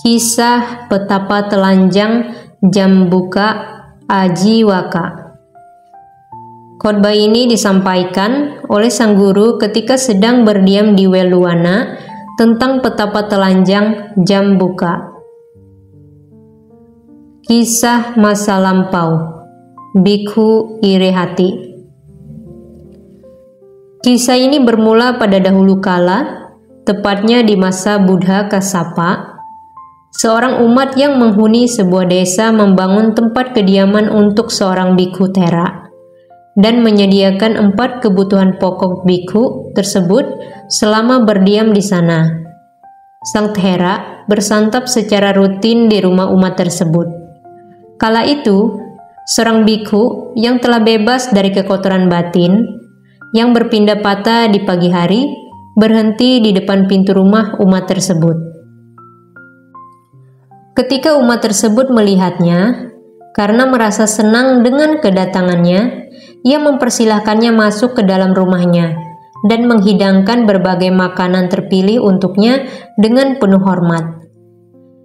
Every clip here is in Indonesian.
Kisah Petapa Telanjang Jambuka Ajiwaka. Khotbah ini disampaikan oleh sang guru ketika sedang berdiam di Weluwana tentang petapa telanjang Jambuka. Kisah masa lampau, Bhikkhu iri hati. Kisah ini bermula pada dahulu kala, tepatnya di masa Buddha Kassapa. Seorang umat yang menghuni sebuah desa membangun tempat kediaman untuk seorang bhikkhu Thera dan menyediakan 4 kebutuhan pokok bhikkhu tersebut selama berdiam di sana. Sang Thera bersantap secara rutin di rumah umat tersebut. Kala itu, seorang bhikkhu yang telah bebas dari kekotoran batin, yang berpindah patah di pagi hari, berhenti di depan pintu rumah umat tersebut. Ketika umat tersebut melihatnya, karena merasa senang dengan kedatangannya, ia mempersilahkannya masuk ke dalam rumahnya dan menghidangkan berbagai makanan terpilih untuknya dengan penuh hormat.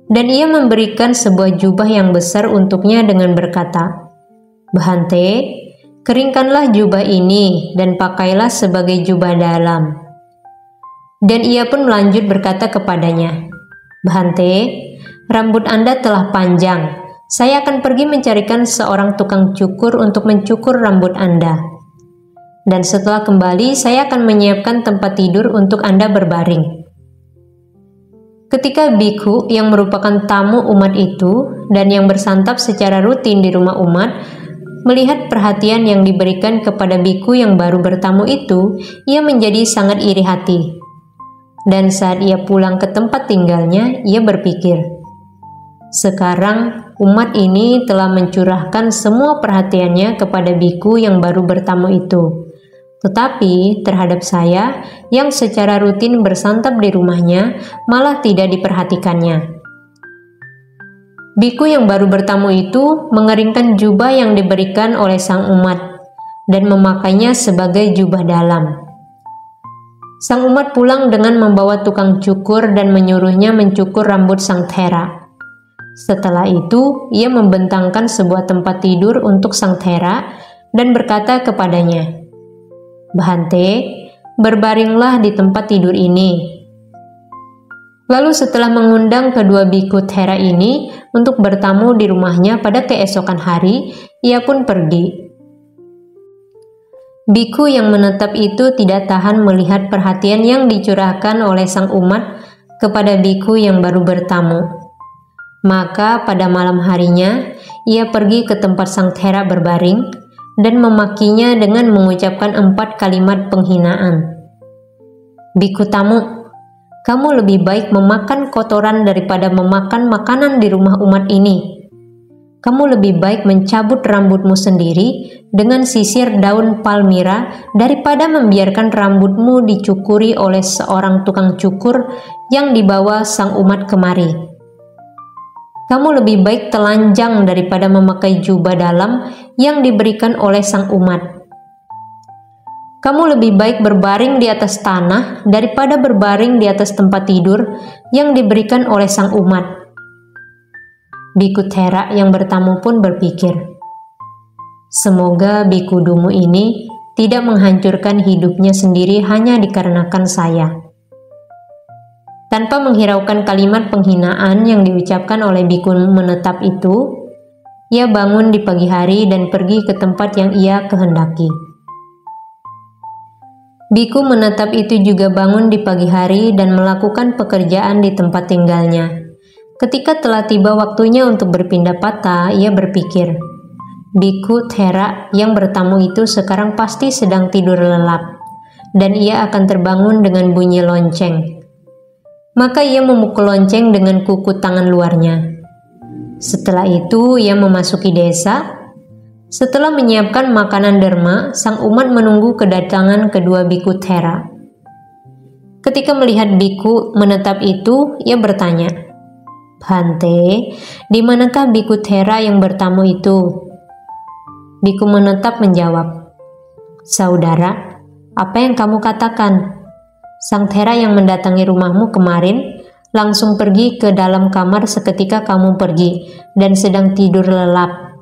Dan ia memberikan sebuah jubah yang besar untuknya dengan berkata, "Bhante, keringkanlah jubah ini dan pakailah sebagai jubah dalam." Dan ia pun melanjut berkata kepadanya, "Bhante, rambut Anda telah panjang. Saya akan pergi mencarikan seorang tukang cukur untuk mencukur rambut Anda. Dan setelah kembali, saya akan menyiapkan tempat tidur untuk Anda berbaring." Ketika bhikkhu yang merupakan tamu umat itu dan yang bersantap secara rutin di rumah umat melihat perhatian yang diberikan kepada bhikkhu yang baru bertamu itu, ia menjadi sangat iri hati. Dan saat ia pulang ke tempat tinggalnya, ia berpikir, "Sekarang umat ini telah mencurahkan semua perhatiannya kepada bhikkhu yang baru bertamu itu. Tetapi terhadap saya yang secara rutin bersantap di rumahnya malah tidak diperhatikannya." Bhikkhu yang baru bertamu itu mengeringkan jubah yang diberikan oleh sang umat dan memakainya sebagai jubah dalam. Sang umat pulang dengan membawa tukang cukur dan menyuruhnya mencukur rambut sang Thera. Setelah itu, ia membentangkan sebuah tempat tidur untuk sang Thera dan berkata kepadanya, "Bhante, berbaringlah di tempat tidur ini." Lalu setelah mengundang kedua bhikkhu Thera ini untuk bertamu di rumahnya pada keesokan hari, ia pun pergi. Bhikkhu yang menetap itu tidak tahan melihat perhatian yang dicurahkan oleh sang umat kepada bhikkhu yang baru bertamu. Maka pada malam harinya, ia pergi ke tempat sang Thera berbaring dan memakinya dengan mengucapkan 4 kalimat penghinaan. "Bhikkhu tamu, kamu lebih baik memakan kotoran daripada memakan makanan di rumah umat ini. Kamu lebih baik mencabut rambutmu sendiri dengan sisir daun palmira daripada membiarkan rambutmu dicukuri oleh seorang tukang cukur yang dibawa sang umat kemari. Kamu lebih baik telanjang daripada memakai jubah dalam yang diberikan oleh sang umat. Kamu lebih baik berbaring di atas tanah daripada berbaring di atas tempat tidur yang diberikan oleh sang umat." Bhikkhu Thera yang bertamu pun berpikir, "Semoga bhikkhu dungu ini tidak menghancurkan hidupnya sendiri hanya dikarenakan saya." Tanpa menghiraukan kalimat penghinaan yang diucapkan oleh bhikkhu menetap itu, ia bangun di pagi hari dan pergi ke tempat yang ia kehendaki. Bhikkhu menetap itu juga bangun di pagi hari dan melakukan pekerjaan di tempat tinggalnya. Ketika telah tiba waktunya untuk berpindah patah, ia berpikir, bhikkhu Thera yang bertamu itu sekarang pasti sedang tidur lelap, dan ia akan terbangun dengan bunyi lonceng. Maka ia memukul lonceng dengan kuku tangan luarnya. Setelah itu, ia memasuki desa. Setelah menyiapkan makanan derma, sang umat menunggu kedatangan kedua bhikkhu Thera. Ketika melihat bhikkhu menetap itu, ia bertanya, "Bhante, di manakah bhikkhu Thera yang bertamu itu?" Bhikkhu menetap menjawab, "Saudara, apa yang kamu katakan? Sang Thera yang mendatangi rumahmu kemarin langsung pergi ke dalam kamar seketika kamu pergi dan sedang tidur lelap.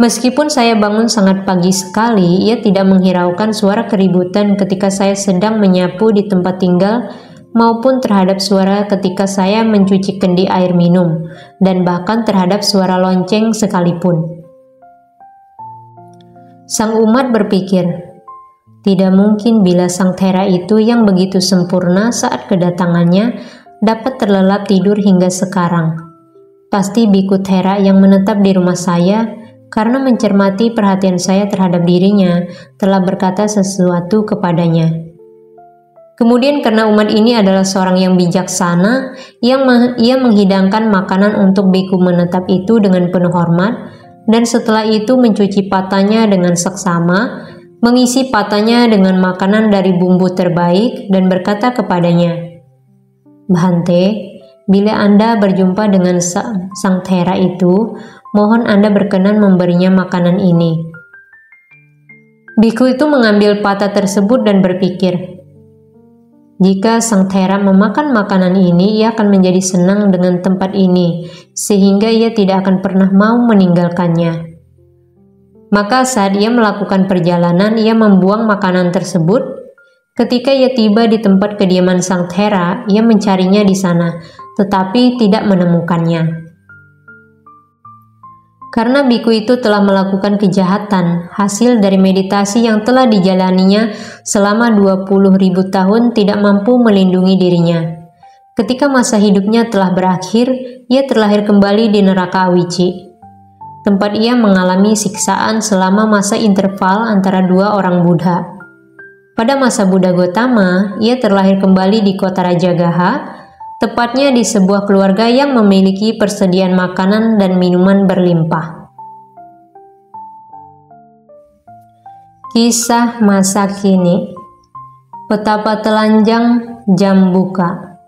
Meskipun saya bangun sangat pagi sekali, ia tidak menghiraukan suara keributan ketika saya sedang menyapu di tempat tinggal maupun terhadap suara ketika saya mencuci kendi air minum, dan bahkan terhadap suara lonceng sekalipun. Sang umat berpikir, tidak mungkin bila Sang Thera itu yang begitu sempurna saat kedatangannya dapat terlelap tidur hingga sekarang. Pasti Biku Thera yang menetap di rumah saya karena mencermati perhatian saya terhadap dirinya telah berkata sesuatu kepadanya. Kemudian karena umat ini adalah seorang yang bijaksana, ia menghidangkan makanan untuk biku menetap itu dengan penuh hormat, dan setelah itu mencuci patanya dengan seksama, mengisi patanya dengan makanan dari bumbu terbaik, dan berkata kepadanya, "Bhante, bila Anda berjumpa dengan Sang Thera itu, mohon Anda berkenan memberinya makanan ini." Biku itu mengambil patah tersebut dan berpikir, jika Sang Thera memakan makanan ini, ia akan menjadi senang dengan tempat ini, sehingga ia tidak akan pernah mau meninggalkannya. Maka saat ia melakukan perjalanan, ia membuang makanan tersebut. Ketika ia tiba di tempat kediaman Sang Thera, ia mencarinya di sana, tetapi tidak menemukannya. Karena biku itu telah melakukan kejahatan, hasil dari meditasi yang telah dijalaninya selama 20.000 tahun tidak mampu melindungi dirinya. Ketika masa hidupnya telah berakhir, ia terlahir kembali di neraka Awici. Tempat ia mengalami siksaan selama masa interval antara dua orang Buddha. Pada masa Buddha Gotama, ia terlahir kembali di kota Rajagaha, tepatnya di sebuah keluarga yang memiliki persediaan makanan dan minuman berlimpah. Kisah masa kini, Petapa Telanjang Jambuka.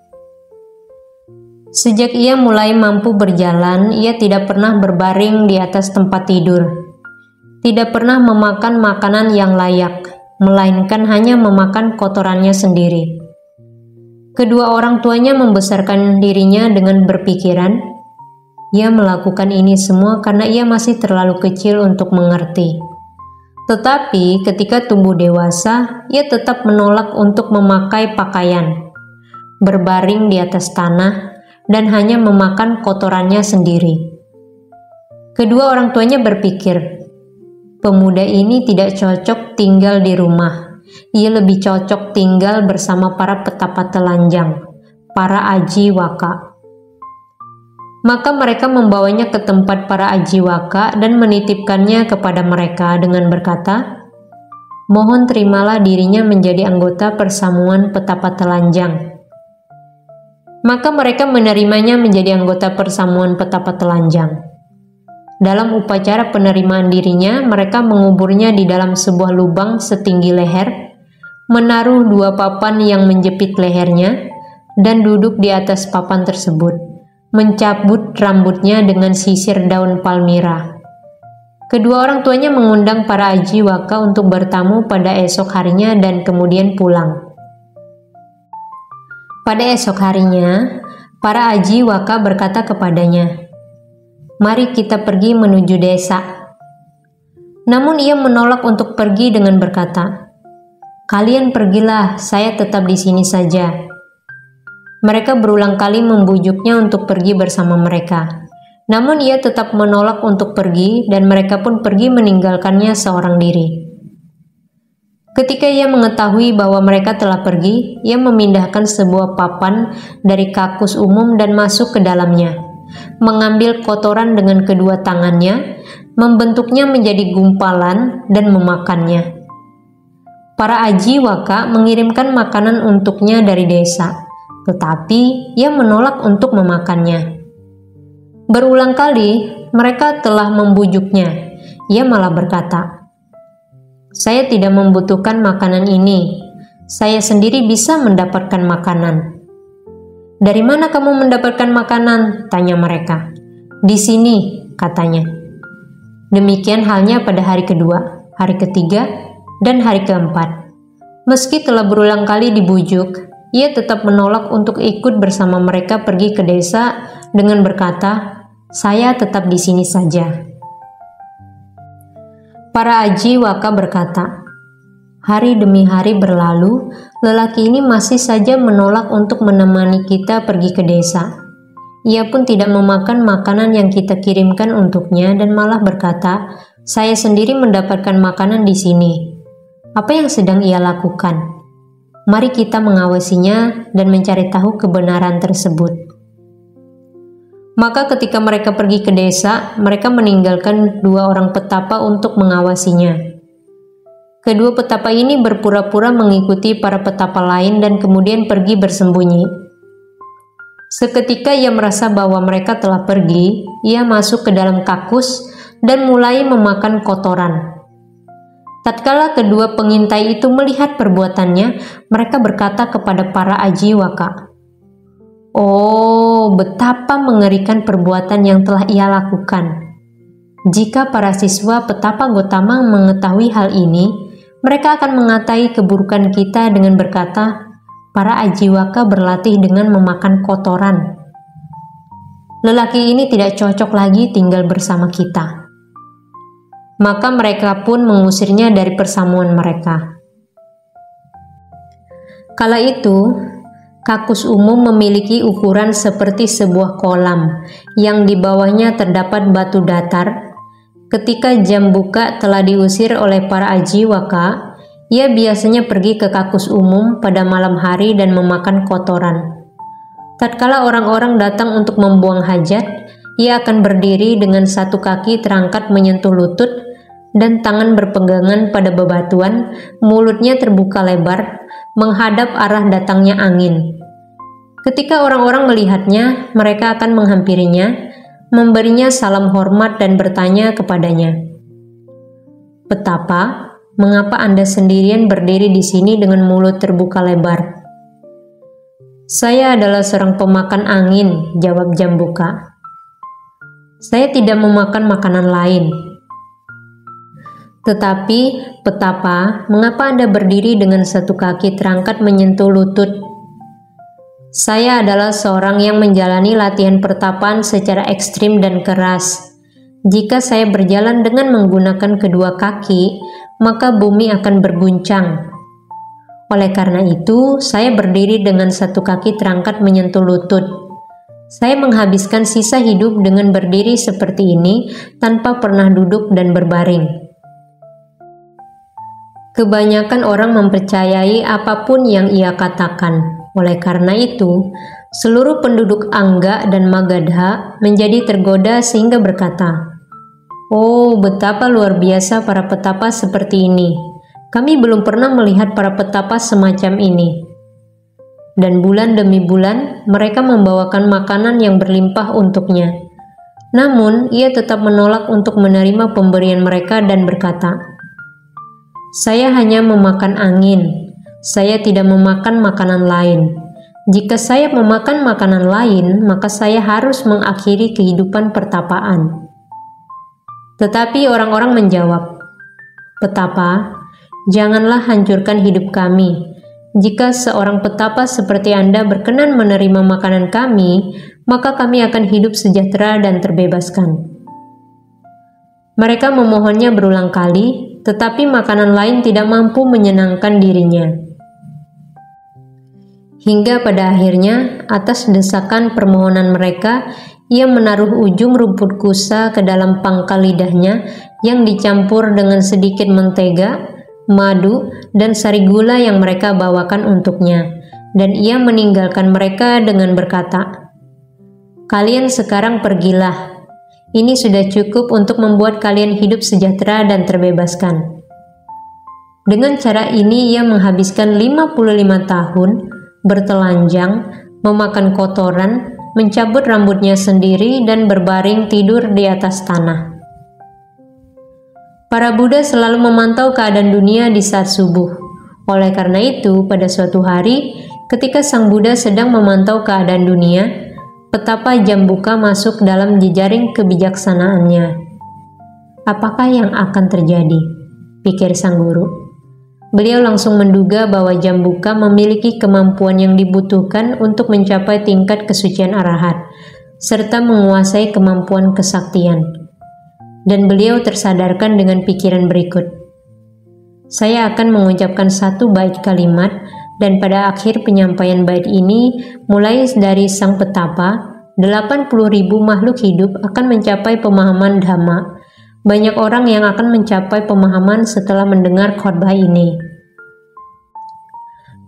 Sejak ia mulai mampu berjalan, ia tidak pernah berbaring di atas tempat tidur. Tidak pernah memakan makanan yang layak, melainkan hanya memakan kotorannya sendiri. Kedua orang tuanya membesarkan dirinya dengan berpikiran, ia melakukan ini semua karena ia masih terlalu kecil untuk mengerti. Tetapi ketika tumbuh dewasa, ia tetap menolak untuk memakai pakaian, berbaring di atas tanah, dan hanya memakan kotorannya sendiri. Kedua orang tuanya berpikir, pemuda ini tidak cocok tinggal di rumah. Ia lebih cocok tinggal bersama para petapa telanjang, para ajiwaka. Maka mereka membawanya ke tempat para ajiwaka dan menitipkannya kepada mereka dengan berkata, "Mohon terimalah dirinya menjadi anggota persamuan petapa telanjang." Maka mereka menerimanya menjadi anggota persamuan petapa telanjang. Dalam upacara penerimaan dirinya, mereka menguburnya di dalam sebuah lubang setinggi leher, menaruh dua papan yang menjepit lehernya, dan duduk di atas papan tersebut, mencabut rambutnya dengan sisir daun palmira. Kedua orang tuanya mengundang para ajiwaka untuk bertamu pada esok harinya dan kemudian pulang. Pada esok harinya, para ajiwaka berkata kepadanya, "Mari kita pergi menuju desa." Namun ia menolak untuk pergi dengan berkata, "Kalian pergilah, saya tetap di sini saja." Mereka berulang kali membujuknya untuk pergi bersama mereka. Namun ia tetap menolak untuk pergi dan mereka pun pergi meninggalkannya seorang diri. Ketika ia mengetahui bahwa mereka telah pergi, ia memindahkan sebuah papan dari kakus umum dan masuk ke dalamnya, mengambil kotoran dengan kedua tangannya, membentuknya menjadi gumpalan dan memakannya. Para ajiwaka mengirimkan makanan untuknya dari desa, tetapi ia menolak untuk memakannya. Berulang kali mereka telah membujuknya. Ia malah berkata, "Saya tidak membutuhkan makanan ini. Saya sendiri bisa mendapatkan makanan." "Dari mana kamu mendapatkan makanan?" tanya mereka. "Di sini," katanya. Demikian halnya pada hari kedua, hari ketiga, dan hari keempat. Meski telah berulang kali dibujuk, ia tetap menolak untuk ikut bersama mereka pergi ke desa dengan berkata, "Saya tetap di sini saja." Para Ajiwaka berkata, "Hari demi hari berlalu, lelaki ini masih saja menolak untuk menemani kita pergi ke desa. Ia pun tidak memakan makanan yang kita kirimkan untuknya dan malah berkata, 'Saya sendiri mendapatkan makanan di sini.' Apa yang sedang ia lakukan? Mari kita mengawasinya dan mencari tahu kebenaran tersebut." Maka ketika mereka pergi ke desa, mereka meninggalkan 2 orang petapa untuk mengawasinya. Kedua petapa ini berpura-pura mengikuti para petapa lain dan kemudian pergi bersembunyi. Seketika ia merasa bahwa mereka telah pergi, ia masuk ke dalam kakus dan mulai memakan kotoran. Tatkala kedua pengintai itu melihat perbuatannya, mereka berkata kepada para Ajiwaka, "Oh, betapa mengerikan perbuatan yang telah ia lakukan. Jika para siswa petapa Gotama mengetahui hal ini, mereka akan mengatai keburukan kita dengan berkata, 'Para Ajiwaka berlatih dengan memakan kotoran. Lelaki ini tidak cocok lagi tinggal bersama kita.' Maka mereka pun mengusirnya dari persamuan mereka. Kala itu, kakus umum memiliki ukuran seperti sebuah kolam yang di bawahnya terdapat batu datar. Ketika jam buka telah diusir oleh para Ajiwaka, ia biasanya pergi ke kakus umum pada malam hari dan memakan kotoran. Tatkala orang-orang datang untuk membuang hajat, ia akan berdiri dengan satu kaki terangkat menyentuh lutut dan tangan berpegangan pada bebatuan, mulutnya terbuka lebar, menghadap arah datangnya angin. Ketika orang-orang melihatnya, mereka akan menghampirinya, memberinya salam hormat dan bertanya kepadanya, "Petapa, mengapa Anda sendirian berdiri di sini dengan mulut terbuka lebar?" "Saya adalah seorang pemakan angin," jawab Jambuka. "Saya tidak memakan makanan lain." "Tetapi, petapa, mengapa Anda berdiri dengan satu kaki terangkat menyentuh lutut?" "Saya adalah seorang yang menjalani latihan pertapaan secara ekstrim dan keras. Jika saya berjalan dengan menggunakan kedua kaki, maka bumi akan berguncang. Oleh karena itu, saya berdiri dengan satu kaki terangkat menyentuh lutut. Saya menghabiskan sisa hidup dengan berdiri seperti ini tanpa pernah duduk dan berbaring." Kebanyakan orang mempercayai apapun yang ia katakan. Oleh karena itu, seluruh penduduk Angga dan Magadha menjadi tergoda sehingga berkata, "Oh, betapa luar biasa para petapa seperti ini. Kami belum pernah melihat para petapa semacam ini." Dan bulan demi bulan, mereka membawakan makanan yang berlimpah untuknya. Namun, ia tetap menolak untuk menerima pemberian mereka dan berkata, "Saya hanya memakan angin. Saya tidak memakan makanan lain. Jika saya memakan makanan lain, maka saya harus mengakhiri kehidupan pertapaan." Tetapi orang-orang menjawab, "Petapa, janganlah hancurkan hidup kami. Jika seorang petapa seperti Anda berkenan menerima makanan kami, maka kami akan hidup sejahtera dan terbebaskan." Mereka memohonnya berulang kali, tetapi makanan lain tidak mampu menyenangkan dirinya. Hingga pada akhirnya, atas desakan permohonan mereka, ia menaruh ujung rumput kusa ke dalam pangkal lidahnya yang dicampur dengan sedikit mentega, madu, dan sari gula yang mereka bawakan untuknya, dan ia meninggalkan mereka dengan berkata, "Kalian sekarang pergilah. Ini sudah cukup untuk membuat kalian hidup sejahtera dan terbebaskan." Dengan cara ini ia menghabiskan 55 tahun bertelanjang, memakan kotoran, mencabut rambutnya sendiri dan berbaring tidur di atas tanah. Para Buddha selalu memantau keadaan dunia di saat subuh. Oleh karena itu, pada suatu hari, ketika Sang Buddha sedang memantau keadaan dunia, petapa Jambuka masuk dalam jejaring kebijaksanaannya. "Apakah yang akan terjadi?" pikir sang guru. beliau langsung menduga bahwa Jambuka memiliki kemampuan yang dibutuhkan untuk mencapai tingkat kesucian arahat, serta menguasai kemampuan kesaktian. Dan beliau tersadarkan dengan pikiran berikut. Saya akan mengucapkan satu bait kalimat, dan pada akhir penyampaian bait ini, mulai dari sang petapa, 80.000 makhluk hidup akan mencapai pemahaman Dhamma. Banyak orang yang akan mencapai pemahaman setelah mendengar khotbah ini.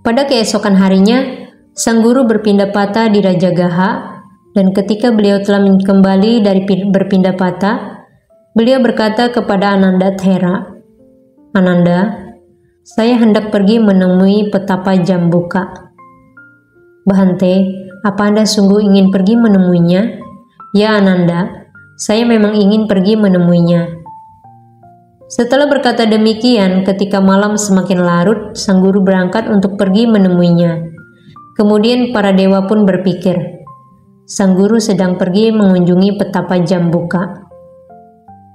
Pada keesokan harinya, sang guru berpindah patah di Rajagaha, dan ketika beliau telah kembali dari berpindah patah, beliau berkata kepada Ananda Thera, "Ananda, saya hendak pergi menemui petapa Jambuka." "Bhante, apa Anda sungguh ingin pergi menemuinya?" "Ya Ananda, saya memang ingin pergi menemuinya." Setelah berkata demikian, ketika malam semakin larut, sang guru berangkat untuk pergi menemuinya. Kemudian para dewa pun berpikir, sang guru sedang pergi mengunjungi petapa Jambuka.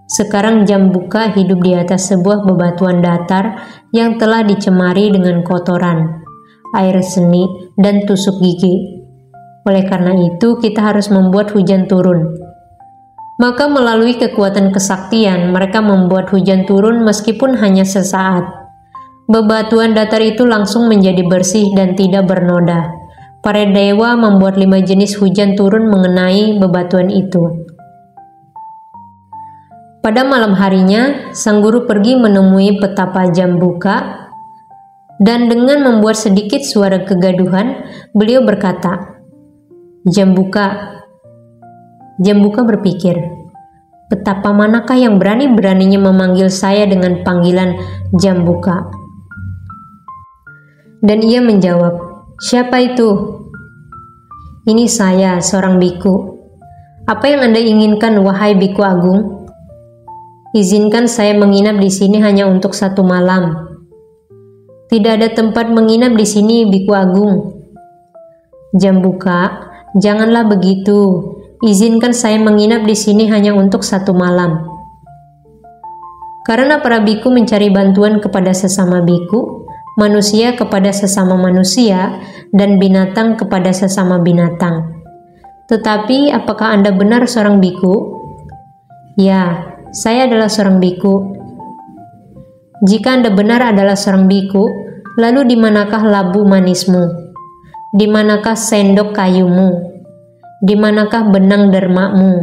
Sekarang Jambuka hidup di atas sebuah bebatuan datar yang telah dicemari dengan kotoran, air seni, dan tusuk gigi. Oleh karena itu, kita harus membuat hujan turun. Maka melalui kekuatan kesaktian, mereka membuat hujan turun meskipun hanya sesaat. Bebatuan datar itu langsung menjadi bersih dan tidak bernoda. Para dewa membuat 5 jenis hujan turun mengenai bebatuan itu. Pada malam harinya, sang guru pergi menemui petapa Jambuka, dan dengan membuat sedikit suara kegaduhan, beliau berkata, "Jambuka." Jambuka berpikir, betapa manakah yang berani-beraninya memanggil saya dengan panggilan Jambuka? Dan ia menjawab, "Siapa itu?" "Ini saya, seorang biku. Apa yang Anda inginkan, wahai biku agung?" "Izinkan saya menginap di sini hanya untuk 1 malam." "Tidak ada tempat menginap di sini, biku agung." "Jambuka, janganlah begitu. Izinkan saya menginap di sini hanya untuk 1 malam." Karena para biku mencari bantuan kepada sesama biku, manusia kepada sesama manusia, dan binatang kepada sesama binatang. Tetapi apakah Anda benar seorang biku? "Ya, saya adalah seorang biku." "Jika Anda benar adalah seorang biku, lalu di manakah labu manismu? Di manakah sendok kayumu? Di manakah benang dermamu?"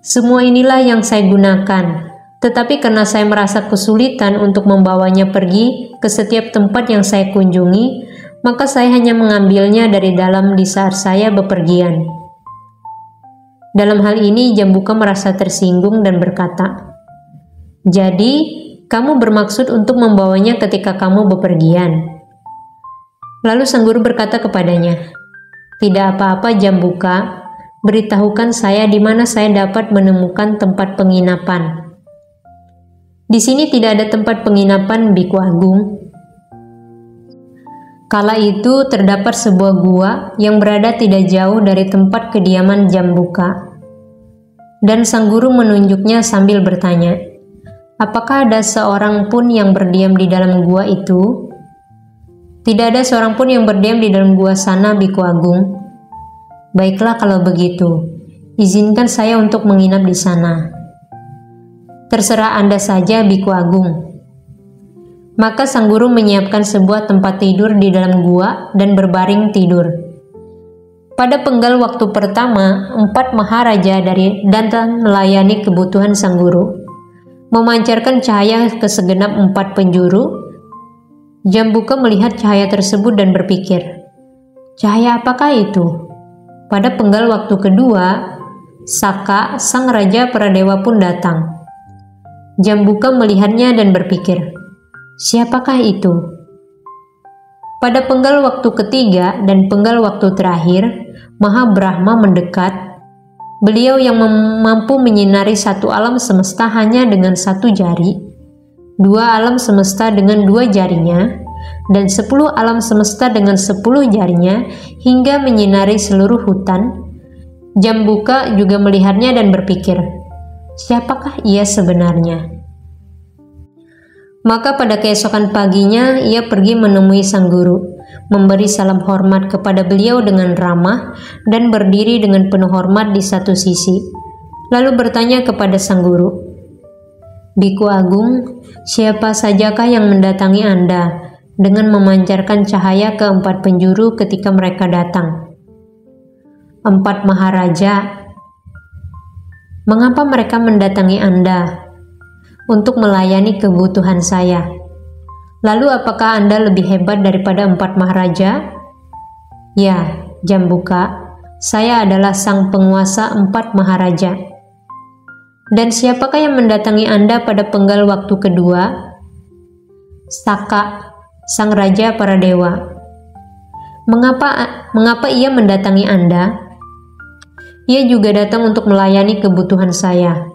"Semua inilah yang saya gunakan, tetapi karena saya merasa kesulitan untuk membawanya pergi ke setiap tempat yang saya kunjungi, maka saya hanya mengambilnya dari dalam di saat saya bepergian." Dalam hal ini Jambuka merasa tersinggung dan berkata, "Jadi, kamu bermaksud untuk membawanya ketika kamu bepergian?" Lalu sang guru berkata kepadanya, "Tidak apa-apa Jambuka, beritahukan saya di mana saya dapat menemukan tempat penginapan." "Di sini tidak ada tempat penginapan, biku agung." Kala itu terdapat sebuah gua yang berada tidak jauh dari tempat kediaman Jambuka. Dan sang guru menunjuknya sambil bertanya, "Apakah ada seorang pun yang berdiam di dalam gua itu?" "Tidak ada seorang pun yang berdiam di dalam gua sana, biku agung." "Baiklah kalau begitu, izinkan saya untuk menginap di sana." "Terserah Anda saja, biku agung." Maka sang guru menyiapkan sebuah tempat tidur di dalam gua dan berbaring tidur. Pada penggal waktu pertama, 4 maharaja dari dan melayani kebutuhan sang guru, memancarkan cahaya ke segenap 4 penjuru. Jambuka melihat cahaya tersebut dan berpikir, "Cahaya apakah itu?" Pada penggal waktu kedua, Saka, sang raja para dewa pun datang. Jambuka melihatnya dan berpikir, "Siapakah itu?" Pada penggal waktu ketiga dan penggal waktu terakhir, Maha Brahma mendekat. Beliau yang mampu menyinari 1 alam semesta hanya dengan 1 jari, 2 alam semesta dengan 2 jarinya, dan 10 alam semesta dengan 10 jarinya, hingga menyinari seluruh hutan. Jambuka juga melihatnya dan berpikir, siapakah ia sebenarnya? Maka pada keesokan paginya ia pergi menemui sang guru, memberi salam hormat kepada beliau dengan ramah dan berdiri dengan penuh hormat di satu sisi. Lalu bertanya kepada sang guru, "Biku Agung, siapa sajakah yang mendatangi Anda dengan memancarkan cahaya ke 4 penjuru ketika mereka datang?" "4 maharaja." "Mengapa mereka mendatangi Anda?" "Untuk melayani kebutuhan saya." "Lalu apakah Anda lebih hebat daripada 4 maharaja?" "Ya, Jambuka, saya adalah sang penguasa 4 maharaja." "Dan siapakah yang mendatangi Anda pada penggal waktu kedua?" "Saka, sang raja para dewa." Mengapa ia mendatangi Anda?" "Ia juga datang untuk melayani kebutuhan saya."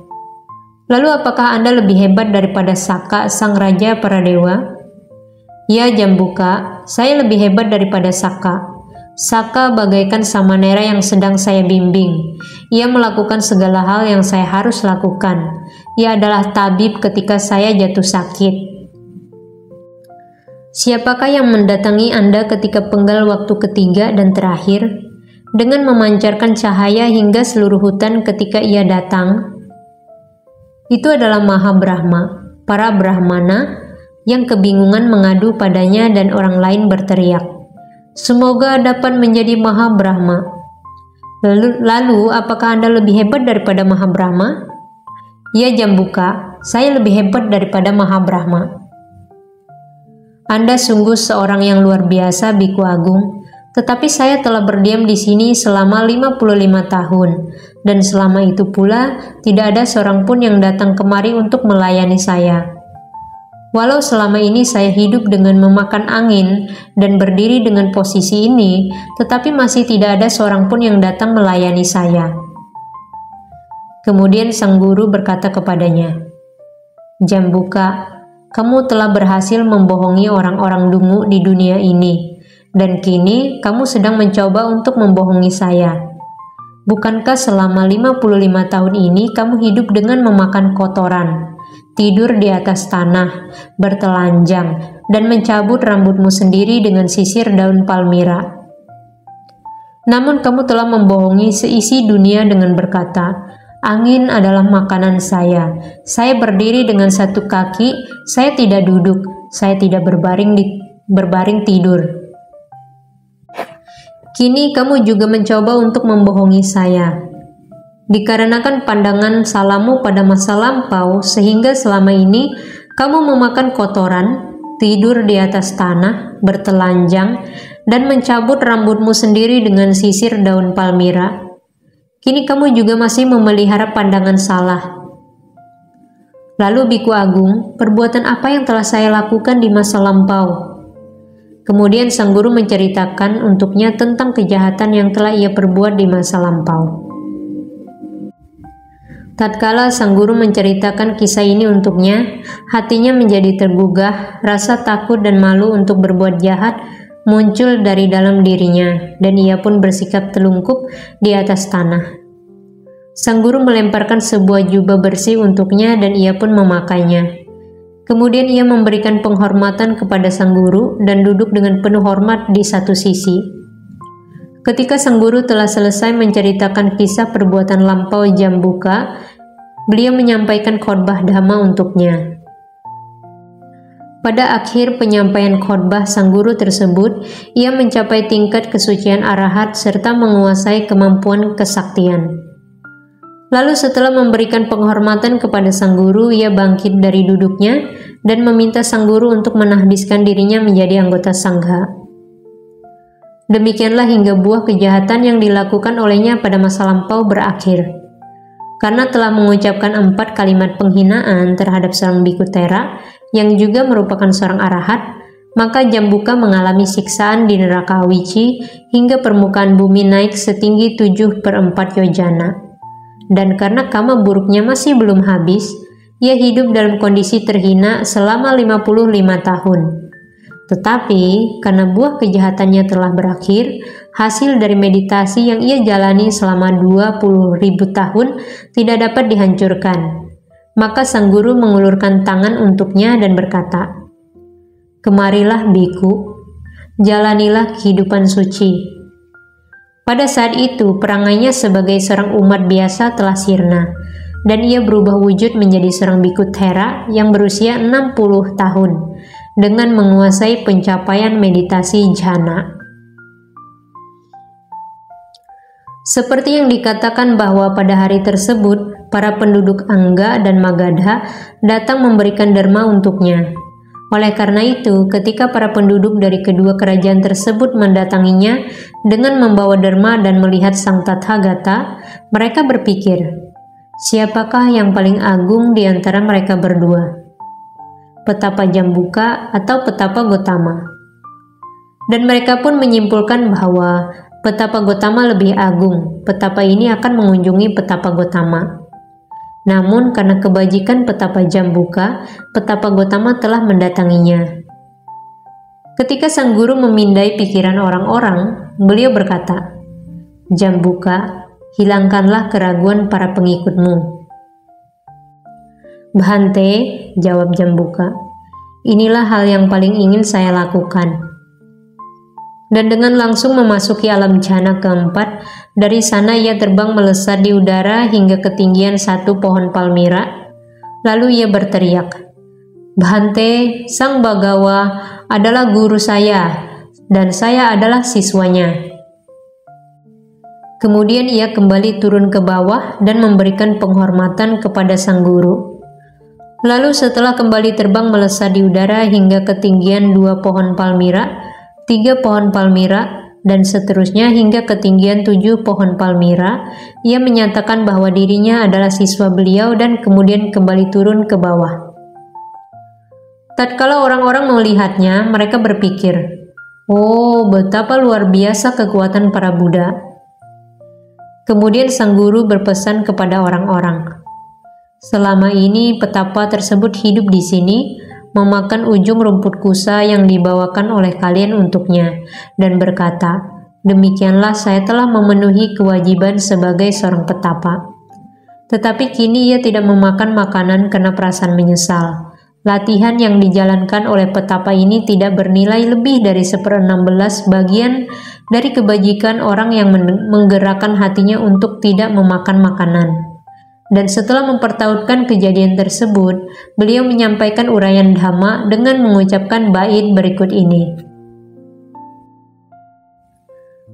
"Lalu apakah Anda lebih hebat daripada Saka, sang raja para dewa?" "Ya Jambuka, saya lebih hebat daripada Saka. Saka bagaikan Samanera yang sedang saya bimbing. Ia melakukan segala hal yang saya harus lakukan. Ia adalah tabib ketika saya jatuh sakit." "Siapakah yang mendatangi Anda ketika penggal waktu ketiga dan terakhir, dengan memancarkan cahaya hingga seluruh hutan ketika ia datang?" "Itu adalah Maha Brahma, para Brahmana yang kebingungan mengadu padanya dan orang lain berteriak, 'Semoga dapat menjadi Maha Brahma.' Lalu apakah Anda lebih hebat daripada Maha Brahma?" "Ya Jambuka, saya lebih hebat daripada Maha Brahma." "Anda sungguh seorang yang luar biasa, Biku Agung. Tetapi saya telah berdiam di sini selama 55 tahun, dan selama itu pula tidak ada seorang pun yang datang kemari untuk melayani saya. Walau selama ini saya hidup dengan memakan angin dan berdiri dengan posisi ini, tetapi masih tidak ada seorang pun yang datang melayani saya." Kemudian sang guru berkata kepadanya, "Jambuka, kamu telah berhasil membohongi orang-orang dungu di dunia ini. Dan kini kamu sedang mencoba untuk membohongi saya. Bukankah selama 55 tahun ini kamu hidup dengan memakan kotoran, tidur di atas tanah, bertelanjang, dan mencabut rambutmu sendiri dengan sisir daun palmira? Namun kamu telah membohongi seisi dunia dengan berkata, 'Angin adalah makanan saya berdiri dengan satu kaki, saya tidak duduk, saya tidak berbaring tidur.' Kini kamu juga mencoba untuk membohongi saya. Dikarenakan pandangan salahmu pada masa lampau, sehingga selama ini kamu memakan kotoran, tidur di atas tanah, bertelanjang, dan mencabut rambutmu sendiri dengan sisir daun palmira. Kini kamu juga masih memelihara pandangan salah. Lalu Biku Agung, perbuatan apa yang telah saya lakukan di masa lampau?" Kemudian sang guru menceritakan untuknya tentang kejahatan yang telah ia perbuat di masa lampau. Tatkala sang guru menceritakan kisah ini untuknya, hatinya menjadi tergugah, rasa takut dan malu untuk berbuat jahat muncul dari dalam dirinya, dan ia pun bersikap telungkup di atas tanah. Sang guru melemparkan sebuah jubah bersih untuknya dan ia pun memakainya. Kemudian ia memberikan penghormatan kepada sang guru dan duduk dengan penuh hormat di satu sisi. Ketika sang guru telah selesai menceritakan kisah perbuatan lampau Jambuka, beliau menyampaikan khotbah dhamma untuknya. Pada akhir penyampaian khotbah sang guru tersebut, ia mencapai tingkat kesucian arahat serta menguasai kemampuan kesaktian. Lalu setelah memberikan penghormatan kepada sang guru, ia bangkit dari duduknya dan meminta sang guru untuk menahdiskan dirinya menjadi anggota sangha. Demikianlah hingga buah kejahatan yang dilakukan olehnya pada masa lampau berakhir. Karena telah mengucapkan 4 kalimat penghinaan terhadap seorang Biku Tera yang juga merupakan seorang arahat, maka Jambuka mengalami siksaan di neraka Awici hingga permukaan bumi naik setinggi 7/4 yojana. Dan karena karma buruknya masih belum habis, ia hidup dalam kondisi terhina selama 55 tahun. Tetapi karena buah kejahatannya telah berakhir, hasil dari meditasi yang ia jalani selama 20.000 tahun tidak dapat dihancurkan. Maka sang guru mengulurkan tangan untuknya dan berkata, "Kemarilah biku, jalanilah kehidupan suci." Pada saat itu, perangainya sebagai seorang umat biasa telah sirna, dan ia berubah wujud menjadi seorang biku Thera yang berusia 60 tahun, dengan menguasai pencapaian meditasi jhana. Seperti yang dikatakan bahwa pada hari tersebut, para penduduk Angga dan Magadha datang memberikan dharma untuknya. Oleh karena itu, ketika para penduduk dari kedua kerajaan tersebut mendatanginya dengan membawa dharma dan melihat sang Tathagata, mereka berpikir, siapakah yang paling agung di antara mereka berdua? Petapa Jambuka atau Petapa Gotama? Dan mereka pun menyimpulkan bahwa Petapa Gotama lebih agung. Petapa ini akan mengunjungi Petapa Gotama. Namun karena kebajikan Petapa Jambuka, Petapa Gotama telah mendatanginya. Ketika sang guru memindai pikiran orang-orang, beliau berkata, "Jambuka, hilangkanlah keraguan para pengikutmu." "Bhante," jawab Jambuka, "inilah hal yang paling ingin saya lakukan." Dan dengan langsung memasuki alam jhana keempat, dari sana ia terbang melesat di udara hingga ketinggian satu pohon palmira. Lalu ia berteriak, "Bhante, Sang Bagawa adalah guru saya, dan saya adalah siswanya." Kemudian ia kembali turun ke bawah dan memberikan penghormatan kepada sang guru. Lalu setelah kembali terbang melesat di udara hingga ketinggian 2 pohon palmira, 3 pohon palmira, dan seterusnya hingga ketinggian 7 pohon palmira, ia menyatakan bahwa dirinya adalah siswa beliau dan kemudian kembali turun ke bawah. Tatkala orang-orang melihatnya, mereka berpikir, "Oh, betapa luar biasa kekuatan para Buddha." Kemudian sang guru berpesan kepada orang-orang, "Selama ini petapa tersebut hidup di sini, memakan ujung rumput kusa yang dibawakan oleh kalian untuknya, dan berkata, 'Demikianlah saya telah memenuhi kewajiban sebagai seorang petapa.' Tetapi kini ia tidak memakan makanan karena perasaan menyesal. Latihan yang dijalankan oleh petapa ini tidak bernilai lebih dari 1/16 bagian dari kebajikan orang yang menggerakkan hatinya untuk tidak memakan makanan." Dan setelah mempertautkan kejadian tersebut, beliau menyampaikan uraian Dhamma dengan mengucapkan bait berikut ini.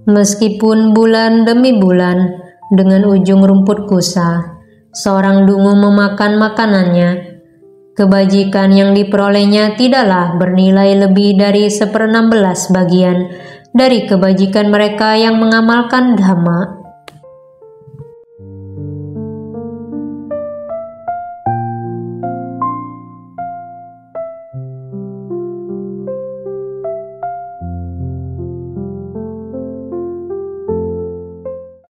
"Meskipun bulan demi bulan, dengan ujung rumput kusa, seorang dungu memakan makanannya, kebajikan yang diperolehnya tidaklah bernilai lebih dari 1/16 bagian dari kebajikan mereka yang mengamalkan Dhamma."